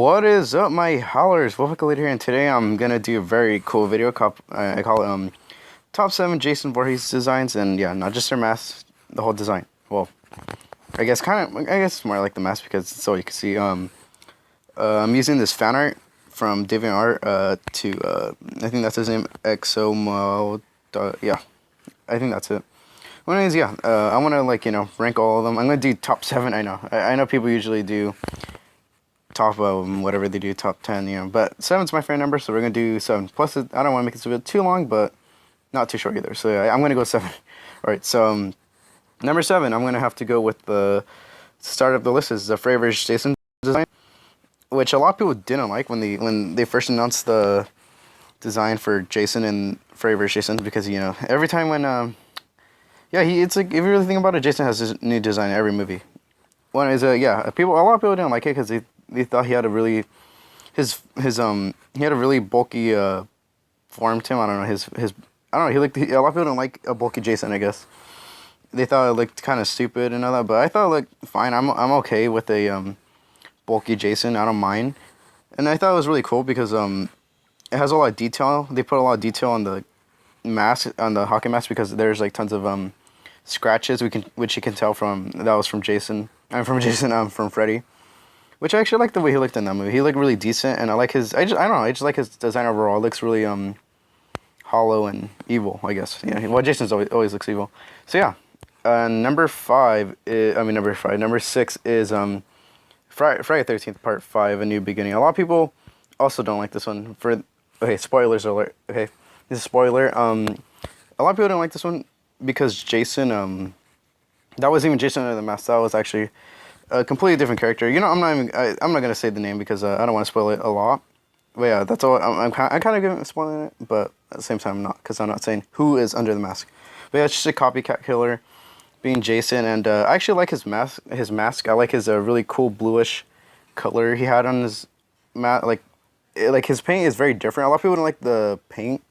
What is up, my hollers? Wolfic here, and today I'm gonna do a very cool video. I call it top 7 Jason Voorhees designs, and yeah, not just their mask, the whole design. Well, I guess it's more like the mask because it's all you can see. I'm using this fan art from DeviantArt I think that's his name, Exomo. Yeah, I think that's it. Well, anyways, yeah, I want to rank all of them. I'm gonna do top 7. I know people usually do top whatever they do, top 10, but 7's my favorite number, so we're gonna do 7. Plus, I don't want to make this a bit too long, but not too short either. So yeah, I'm gonna go 7. All right, so number 7, I'm gonna have to go with the start of the list is the Freddy's Jason design, which a lot of people didn't like when they first announced the design for Jason and Freddy's Jason, because every time when it's like, if you really think about it, Jason has his new design in every movie. One is a lot of people didn't like it because they thought he had a really he had a really bulky form to him. I don't know, his I don't know, a lot of people don't like a bulky Jason, I guess. They thought it looked kind of stupid and all that, but I thought it looked fine. I'm okay with a bulky Jason. I don't mind. And I thought it was really cool because it has a lot of detail. They put a lot of detail on the mask, on the hockey mask, because there's like tons of scratches which you can tell from that was from Jason. From Freddy. Which I actually like the way he looked in that movie. He looked really decent, and I like his. I don't know. I just like his design overall. It looks really hollow and evil, I guess. Yeah. Well, Jason's always looks evil. So yeah. Number 6 is Friday 13th Part 5, A New Beginning. A lot of people also don't like this one. Okay, spoilers alert. Okay, this is a spoiler. A lot of people don't like this one because Jason. That wasn't even Jason under the mask. That was actually a completely different character. I'm not gonna say the name because I don't want to spoil it a lot. But yeah, that's all. I'm kind of spoiling it, but at the same time, I'm not, because I'm not saying who is under the mask. But yeah, it's just a copycat killer, being Jason, and I actually like his mask. I like his really cool bluish color he had on his mask. Like his paint is very different. A lot of people don't like the paint,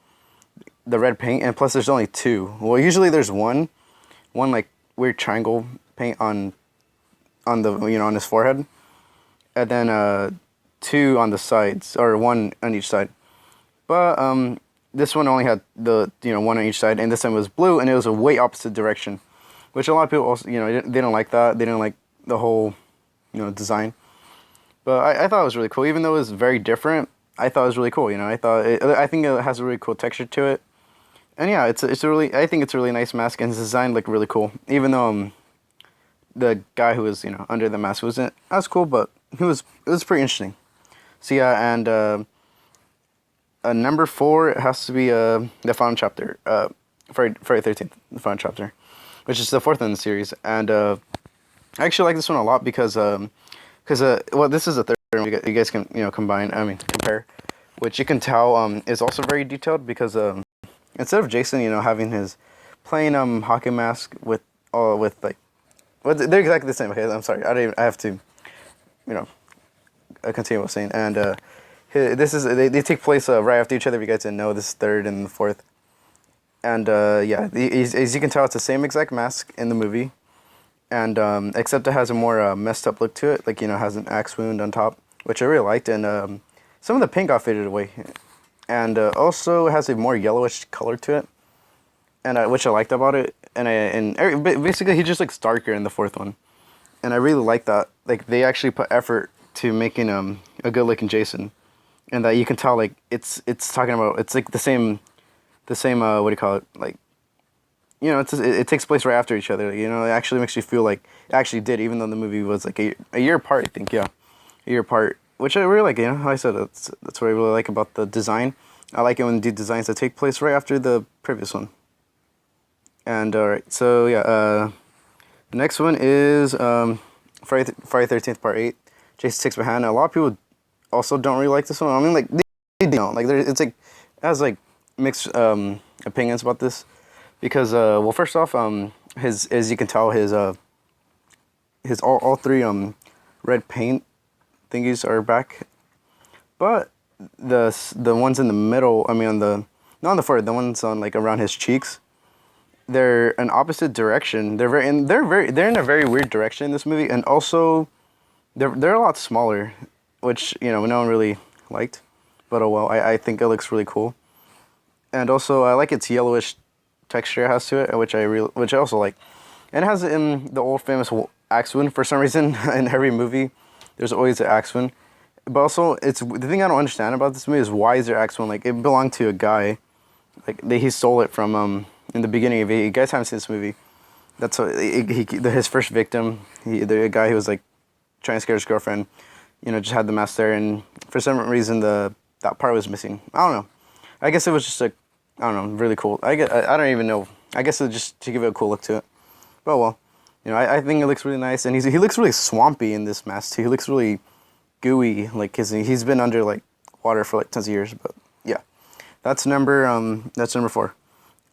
the red paint, and plus there's only 2. Well, usually there's one like weird triangle paint on the on his forehead, and then 2 on the sides, or 1 on each side. But this one only had the 1 on each side, and this time was blue, and it was a way opposite direction, which a lot of people also they didn't like that. They didn't like the whole design. But I thought it was really cool, even though it was very different. I thought it was really cool. I think it has a really cool texture to it. And yeah, I think it's a really nice mask, and his design looked really cool. Even though the guy who was under the mask wasn't as cool, but it was pretty interesting. So yeah, and number 4, it has to be the final chapter, Friday 13th, the final chapter, which is the 4th in the series. And I actually like this one a lot because well, this is the 3rd one. You guys can compare, which you can tell is also very detailed, because instead of Jason, having his plain hockey mask with like, well, they're exactly the same. Okay, I'm sorry. I have to, continue what I was saying. And they take place right after each other. If you guys didn't know, this is 3rd and the 4th. And yeah, as you can tell, it's the same exact mask in the movie, and except it has a more messed up look to it. Like has an axe wound on top, which I really liked, and some of the paint got faded away. And also it has a more yellowish color to it, and which I liked about it. And basically he just looks darker in the 4th one, and I really like that. Like, they actually put effort to making a good looking Jason, and that you can tell, like, it's talking about, it's like the same what do you call it, like, it takes place right after each other. It actually makes you feel like it actually did, even though the movie was like a year apart, I think. Yeah, a year apart. Which I really like. How I said, that's what I really like about the design. I like it when they do designs that take place right after the previous one. And alright, so yeah, the next one is Friday 13th Part 8, Jason Takes My Hand. A lot of people also don't really like this one. I mean, like, they don't. Like, it's like, it has like mixed opinions about this, because well, first off, as you can tell, his all 3 red paint thingies are back, but the ones in the middle, not on the forehead, the ones on, like, around his cheeks, they're an opposite direction. They're in a very weird direction in this movie, and also they're a lot smaller. which no one really liked, but oh well. I think it looks really cool, and also I like its yellowish texture it has to it, which I also like, and it has in the old famous axe wound for some reason in every movie. There's always an axe wound, but also it's the thing I don't understand about this movie is why is there axe wound? Like it belonged to a guy, like he stole it from in the beginning of it. You guys haven't seen this movie. That's his first victim. The guy who was like trying to scare his girlfriend, just had the mask there, and for some reason that part was missing. I don't know. I guess it was just I don't know, really cool. I don't even know. I guess it just to give it a cool look to it. But well, I think it looks really nice, and he looks really swampy in this mask too. He looks really gooey, like he's been under like water for like tons of years. But yeah, that's number 4.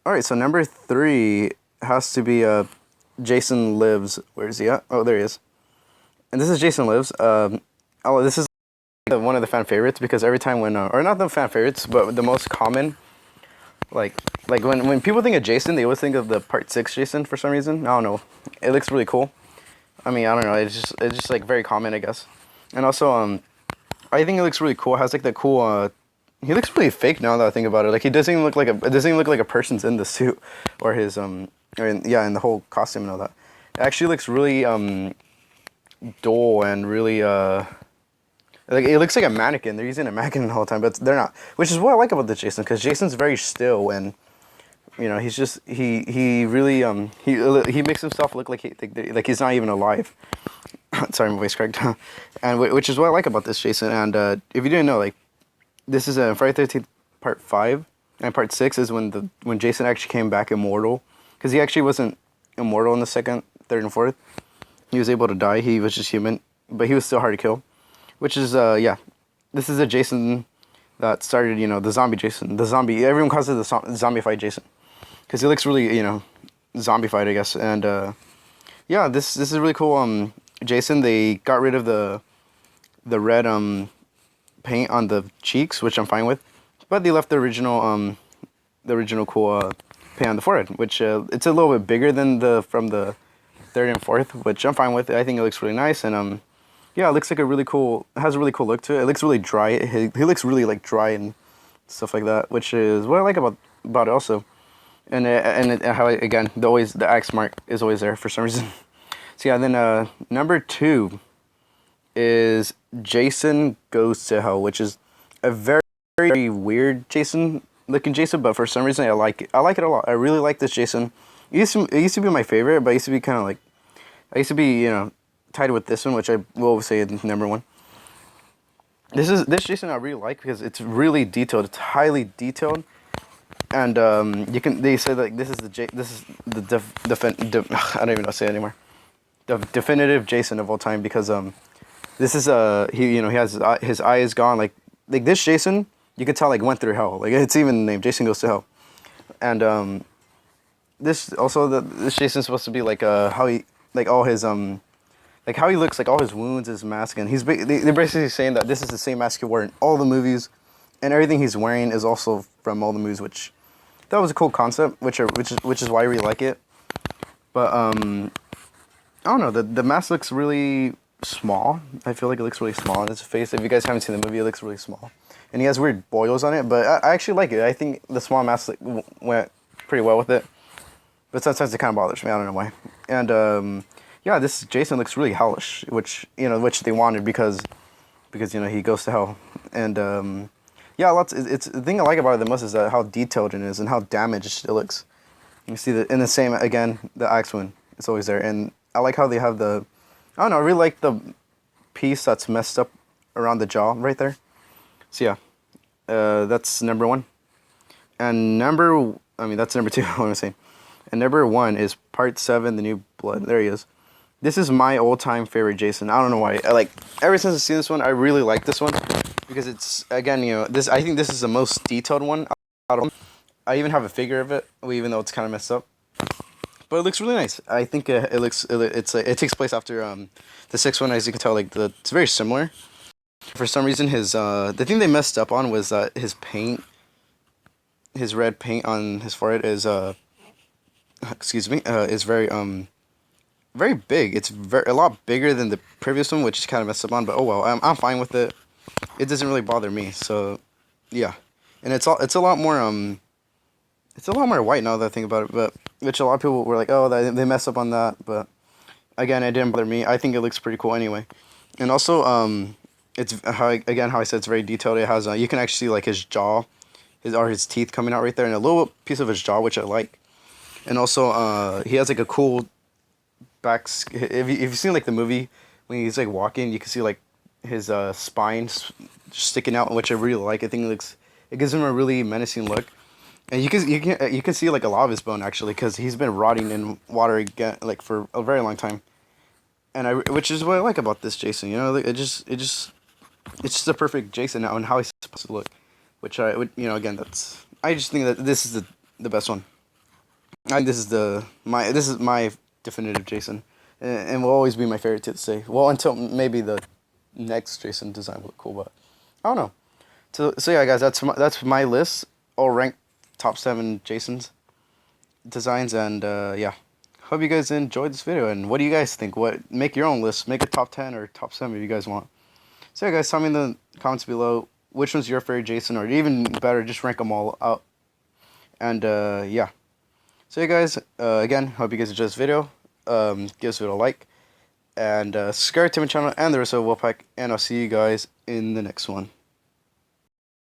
All right, so number 3 has to be Jason Lives. Where is he at? Oh, there he is. And this is Jason Lives. This is one of the fan favorites because every time when or not the fan favorites, but the most common, like when people think of Jason, they always think of the Part 6 Jason for some reason. I don't know. It looks really cool. I mean, I don't know. It's just like very common, I guess. And also I think it looks really cool. It has like the cool he looks really fake now that I think about it. Like it doesn't even look like a person's in the suit or his in the whole costume and all that. It actually looks really dull and really like it looks like a mannequin. They're using a mannequin the whole time, but they're not. Which is what I like about the Jason, because Jason's very still and he's just he really he makes himself look like like he's not even alive. Sorry, my voice cracked. And which is what I like about this Jason. And if you didn't know, like this is a Friday 13th Part 5, and Part 6 is when Jason actually came back immortal, because he actually wasn't immortal in the second, third, and fourth. He was able to die. He was just human, but he was still hard to kill. Which is yeah, this is a Jason that started the zombie Jason, everyone calls it the zombified Jason, because he looks really zombified, I guess. And yeah, this is really cool. Jason, they got rid of the red paint on the cheeks, which I'm fine with, but they left the original cool paint on the forehead, which it's a little bit bigger than from the third and fourth, which I'm fine with. I think it looks really nice, and yeah, it looks like it has a really cool look to it. It looks really dry. He looks really like dry and stuff like that, which is what I like about it also. And how again the axe mark is always there for some reason. So yeah, then number 2 is Jason Goes to Hell, which is a very, very weird looking Jason, but for some reason I like it. I like it a lot. I really like this Jason. It used to be my favorite, but I used to be kind of like, tied with this one, which I will say is number 1. This Jason I really like because it's really detailed. It's highly detailed, and they say like this is the I don't even know how to say it anymore. The definitive Jason of all time, because this is he has his eye is gone, like this Jason you could tell like went through hell, like it's even named Jason Goes to Hell. And this Jason's supposed to be like how he like all his like how he looks, like all his wounds, his mask, and they're basically saying that this is the same mask he wore in all the movies, and everything he's wearing is also from all the movies, which that was a cool concept, which is why I really like it. But I don't know, the mask looks really small. I feel like it looks really small on his face. If you guys haven't seen the movie, it looks really small, and he has weird boils on it. But I actually like it. I think the small mask went pretty well with it. But sometimes it kind of bothers me. I don't know why. And yeah, this Jason looks really hellish, which they wanted because he goes to hell. And yeah, it's the thing I like about it the most is how detailed it is and how damaged it looks. You see in the same again, the axe wound, it's always there. And I like how they have I don't know, I really like the piece that's messed up around the jaw right there. So yeah, that's number 1. And that's number 2. What am I saying? And number 1 is Part 7, The New Blood. There he is. This is my all-time favorite Jason. I don't know why. Ever since I've seen this one, I really like this one because it's again, I think this is the most detailed one out of them. I even have a figure of it, even though it's kind of messed up. But it looks really nice. I think it takes place after the 6th one, as you can tell. It's very similar. For some reason, the thing they messed up on was that his red paint on his forehead is is very very big. It's a lot bigger than the previous one, which is kind of messed up on. But oh well, I'm fine with it. It doesn't really bother me. So yeah, and it's a lot more it's a lot more white now that I think about it. But which a lot of people were like, oh, they messed up on that. But again, it didn't bother me. I think it looks pretty cool anyway. And also it's how I said it's very detailed. It has you can actually see like his jaw, his teeth coming out right there, and a little piece of his jaw, which I like. And also he has like a cool back. If you've seen like the movie when he's like walking, you can see like his spine sticking out, which I really like. I think it gives him a really menacing look. And you can see like a lot of his bone actually, because he's been rotting in water again like for a very long time. And which is what I like about this Jason. You know, like, it's just a perfect Jason now and how he's supposed to look. Which I would, you know, again, I just think that this is the best one. I think this is my definitive Jason, and will always be my favorite to say. Well, until maybe the next Jason design will look cool, but I don't know. So yeah, guys, that's my list. All ranked top 7 Jasons designs, and yeah, hope you guys enjoyed this video. And what do you guys think? Make your own list. Make a top 10 or top 7 if you guys want. So yeah, guys, tell me in the comments below which one's your favorite Jason, or even better, just rank them all out. And yeah. So yeah, guys, again, hope you guys enjoyed this video. Give this video a like, and subscribe to my channel and the rest of Wolfpack, and I'll see you guys in the next one.